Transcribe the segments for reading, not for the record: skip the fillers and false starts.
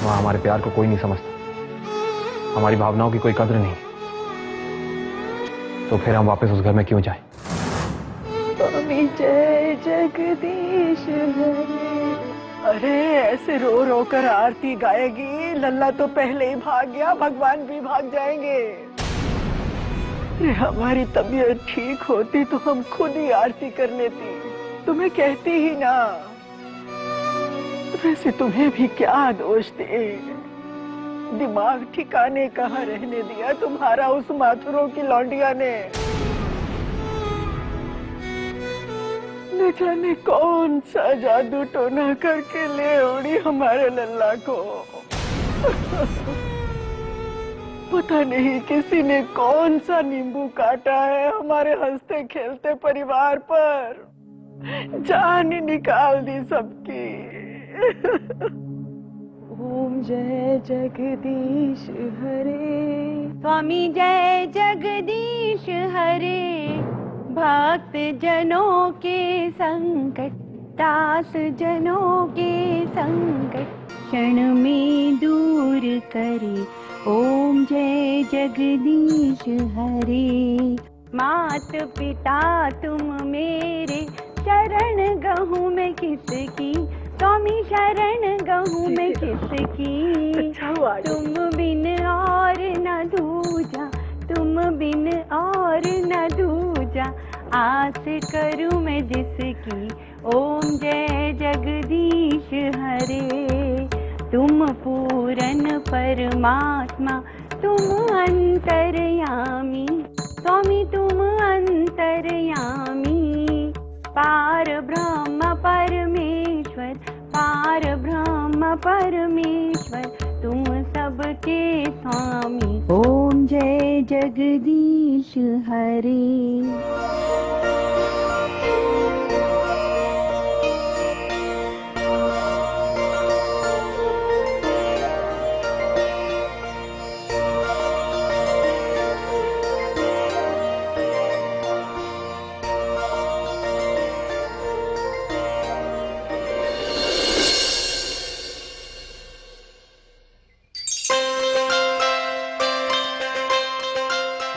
वहां हमारे प्यार को कोई नहीं समझता, हमारी भावनाओं की कोई कद्र नहीं। तो फिर हम वापस उस घर में क्यों जाएं? स्वामी जय जगदीश हरे। अरे ऐसे रो रो कर आरती गाएगी, लल्ला तो पहले ही भाग गया, भगवान भी भाग जाएंगे। अरे हमारी तबीयत ठीक होती तो हम खुद ही आरती कर लेती, तुम्हें कहती ही ना। वैसे तुम्हें भी क्या दोष दे, दिमाग ठिकाने कहाँ रहने दिया तुम्हारा उस माथुरों की लौंडिया ने। न जाने कौन सा जादू टोना करके ले उड़ी हमारे लल्ला को। पता नहीं किसी ने कौन सा नींबू काटा है हमारे हंसते खेलते परिवार पर, जान ही निकाल दी सबकी। ओम जय जगदीश हरे। स्वामी जय जगदीश हरे। भक्त जनों के संकट, दास जनों के संकट क्षण में दूर करे। ओम जय जगदीश हरे। मात पिता तुम मेरे, शरण गहूँ मैं किसकी। स्वामी शरण गहूँ मैं किसकी। तुम बिन और न दूजा, तुम बिन और न दूजा, आस करूं मैं जिसकी। ओम जय जगदीश हरे। तुम पूरन परमात्मा, तुम अंतर्यामी। स्वामी तुम अंतर्यामी। पार ब्रह्म परमेश्वर, पार ब्रह्म परमेश्वर, तुम सबके स्वामी। ओम जय जगदीश हरे।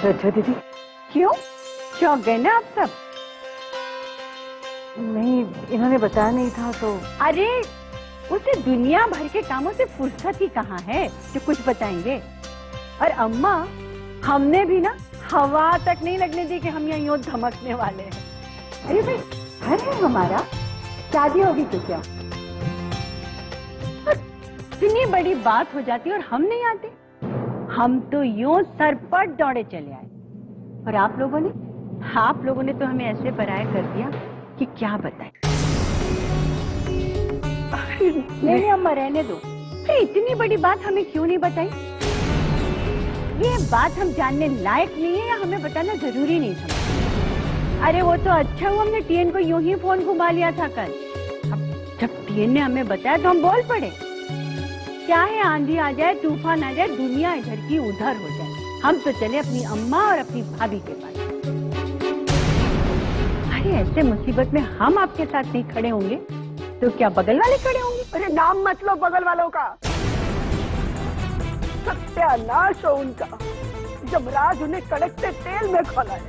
अच्छा दीदी, क्यों चौंक गए ना आप सब? नहीं, इन्होंने बताया नहीं था तो। अरे उसे दुनिया भर के कामों से फुर्सत ही कहाँ है जो कुछ बताएंगे। और अम्मा, हमने भी ना हवा तक नहीं लगने दी कि हम यहाँ यूं धमकने वाले हैं। अरे भाई घर है हमारा, शादी होगी तो क्या, इतनी बड़ी बात हो जाती और हम नहीं आते। हम तो यूं सरपट दौड़े चले आए, और आप लोगों ने तो हमें ऐसे पराया कर दिया कि क्या बताएं। नहीं अम्मा रहने दो, अरे इतनी बड़ी बात हमें क्यों नहीं बताई? ये बात हम जानने लायक नहीं है या हमें बताना जरूरी नहीं था? अरे वो तो अच्छा हुआ हमने टीएन को यूं ही फोन घुमा लिया था कल। अब जब टीएन ने हमें बताया तो हम बोल पड़े। क्या है, आंधी आ जाए तूफान आ जाए, दुनिया इधर की उधर हो जाए, हम तो चले अपनी अम्मा और अपनी भाभी के पास। अरे ऐसे मुसीबत में हम आपके साथ नहीं खड़े होंगे तो क्या बगल वाले खड़े होंगे? अरे नाम मत लो बगल वालों का, सत्यानाश हो उनका, जब राज उन्हें कड़कते तेल में खोला है।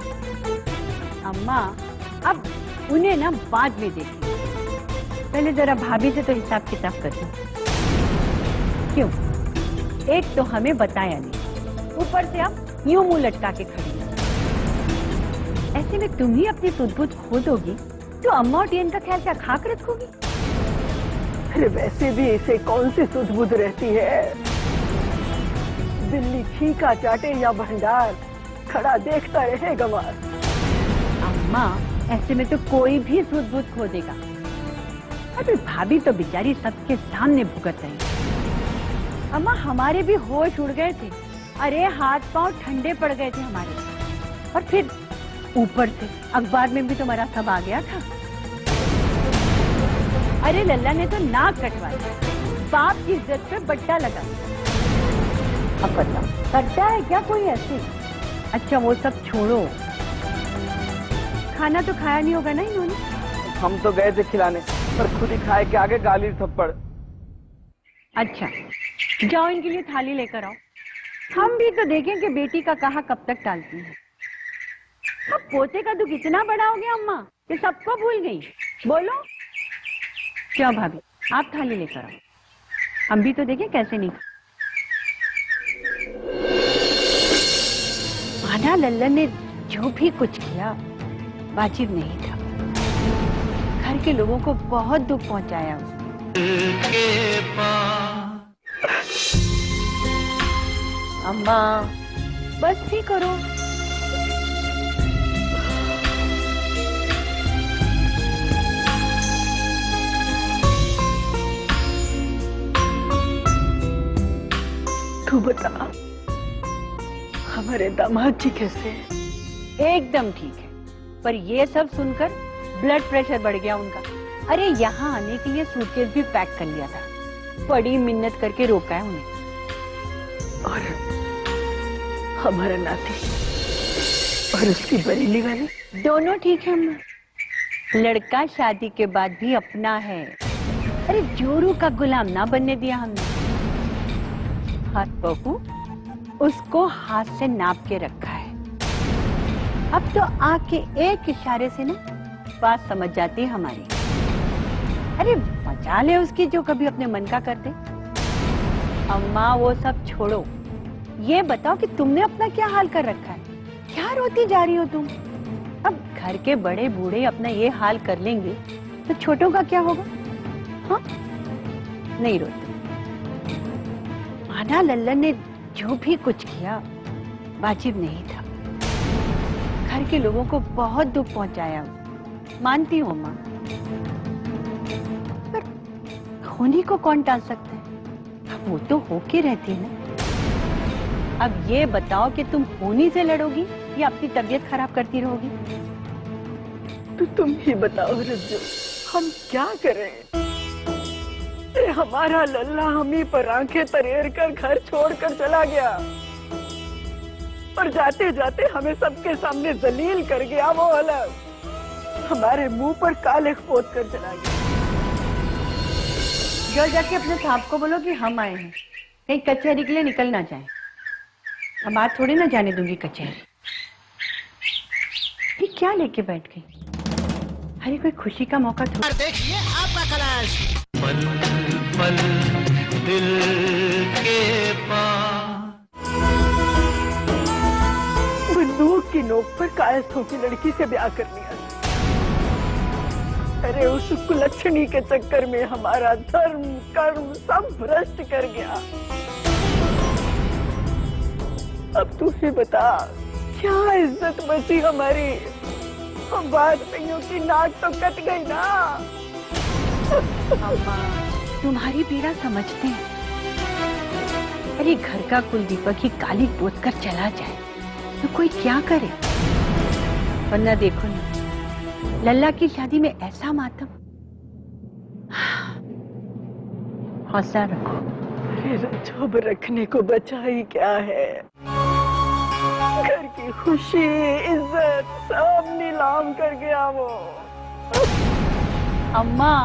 अम्मा अब उन्हें ना बाद में देखिए, पहले जरा भाभी से तो हिसाब किताब कर दो। क्यों? एक तो हमें बताया नहीं, ऊपर से आप यूं मुंह लटका के खड़ी हैं। ऐसे में तुम ही अपनी सुध-बुध खो दोगी तो अम्मा और टीएन का ख्याल क्या खाक रखोगी? अरे वैसे भी इसे कौन सी सुध-बुध रहती है, दिल्ली छीका चाटे या भंडार, खड़ा देखता रहे गंवार। अम्मा ऐसे में तो कोई भी सुध-बुध खो देगा। अरे भाभी तो बेचारी सबके सामने भुगत रही। अम्मा हमारे भी होश उड़ गए थे, अरे हाथ पांव ठंडे पड़ गए थे हमारे, और फिर ऊपर से अखबार में भी तुम्हारा सब आ गया था। अरे लल्ला ने तो नाक कटवाया, बाप की इज्जत पे बट्टा लगा। अब बताओ करता है क्या कोई ऐसे? अच्छा वो सब छोड़ो, खाना तो खाया नहीं होगा ना इन्होंने? हम तो गए थे खिलाने, पर खुद ही खाए के आगे गाली थप्पड़। अच्छा जाओ इनके लिए थाली लेकर आओ। हम भी तो देखें कि बेटी का कहा कब तक टालती है। अब पोते का दुख इतना बड़ा हो गया अम्मा कि सबको भूल गई। बोलो क्या भाभी, आप थाली लेकर आओ, हम भी तो देखें कैसे नहीं। माना लल्लन ने जो भी कुछ किया वाजिब नहीं था। घर के लोगों को बहुत दुख पहुंचाया उसने। अम्मा बस भी करो। तू बता, हमारे दामाद जी कैसे हैं? एकदम ठीक है, पर ये सब सुनकर ब्लड प्रेशर बढ़ गया उनका। अरे यहाँ आने के लिए सूटकेस भी पैक कर लिया था, बड़ी मिन्नत करके रोका है उन्हें। और हमारा नाती और उसकी बरेली वाली दोनों ठीक है अम्मा। लड़का शादी के बाद भी अपना है। अरे जोरू का गुलाम ना बनने दिया हमने। हाथ बहू उसको हाथ से नाप के रखा है। अब तो आके एक इशारे से ना बात समझ जाती है हमारी। अरे मजा ले उसकी जो कभी अपने मन का करते। अम्मा वो सब छोड़ो, ये बताओ कि तुमने अपना क्या हाल कर रखा है? क्या रोती जा रही हो तुम? अब घर के बड़े बूढ़े अपना ये हाल कर लेंगे तो छोटों का क्या होगा? हाँ नहीं रोते। माना लल्लन ने जो भी कुछ किया वाजिब नहीं था। घर के लोगों को बहुत दुख पहुंचाया, मानती हूँ माँ, पर होनी को कौन टाल सकता है? अब वो तो होके रहती है ना। अब ये बताओ कि तुम होनी से लड़ोगी या अपनी तबीयत खराब करती रहोगी? तो तुम ही बताओ रज्जो, हम क्या करें? हमारा लल्ला हम ही पर आंखें तरेर कर घर छोड़कर चला गया और जाते जाते हमें सबके सामने जलील कर गया। वो अलग हमारे मुंह पर काले पोत कर चला गया। जो जाके अपने साहब को बोलो कि हम आए हैं, कहीं कचहरी के लिए निकल ना जाए। हम आज थोड़ी ना जाने दूंगी कचहरी। ये क्या लेके बैठ गई? अरे कोई खुशी का मौका थोड़ा। देखिए आपका कलाश। पल पल दिल के पास बंदूक की नोक पर कायस्थों की लड़की से ब्याह कर लिया। अरे उस कुलक्षणी के चक्कर में हमारा धर्म कर्म सब भ्रष्ट कर गया। अब तू ही बता, क्या इज्जत बची हमारी? हम बात नहीं की नाक तो कट गई ना। अम्मा तुम्हारी पीड़ा समझते हैं। अरे घर का कुल दीपक ही काली पोत कर चला जाए तो कोई क्या करे? वरना देखो ना, लल्ला की शादी में ऐसा मातम। हौसला रखो। अरे रज्जो रखने को बचा ही क्या है? घर की खुशी इज्जत सब नीलाम कर गया वो। अम्मा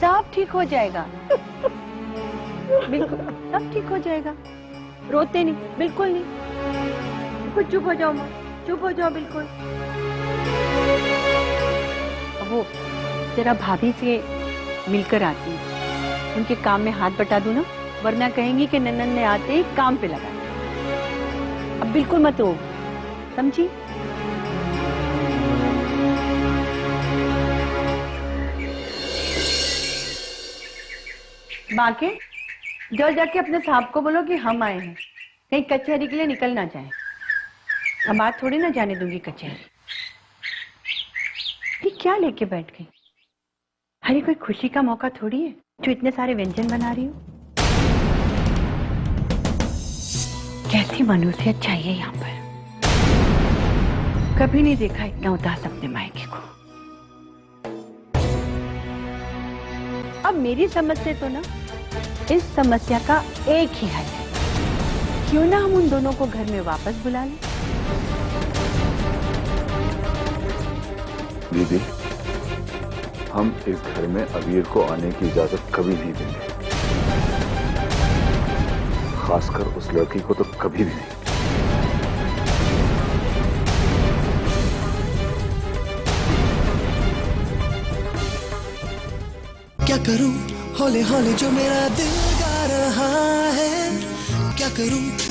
सब ठीक हो जाएगा, बिल्कुल सब ठीक हो जाएगा। रोते नहीं, बिल्कुल नहीं। कुछ चुप हो जाओ माँ, चुप हो जाओ बिल्कुल। वो जरा भाभी से मिलकर आती है, उनके काम में हाथ बटा दूं ना, वरना कहेंगी कि नन्नन ने आते ही काम पे लगा। अब बिल्कुल मत रो, समझी? बाकी जो जाके अपने साहब को बोलो कि हम आए हैं, कहीं कचहरी के लिए निकल ना जाए। अब आज थोड़ी ना जाने दूंगी कचहरी। ये क्या लेके बैठ गई? अरे कोई खुशी का मौका थोड़ी है जो इतने सारे व्यंजन बना रही हो। कैसी मनुष्यत चाहिए यहाँ पर। कभी नहीं देखा इतना उदास अपने मायके को। अब मेरी समझ से तो ना इस समस्या का एक ही हल है। क्यों ना हम उन दोनों को घर में वापस बुला लें? दीदी, हम इस घर में अबीर को आने की इजाजत कभी नहीं देंगे। खासकर उस लड़की को तो कभी भी नहीं। क्या करूं हौले हौले जो मेरा दिल गा रहा है, क्या करूं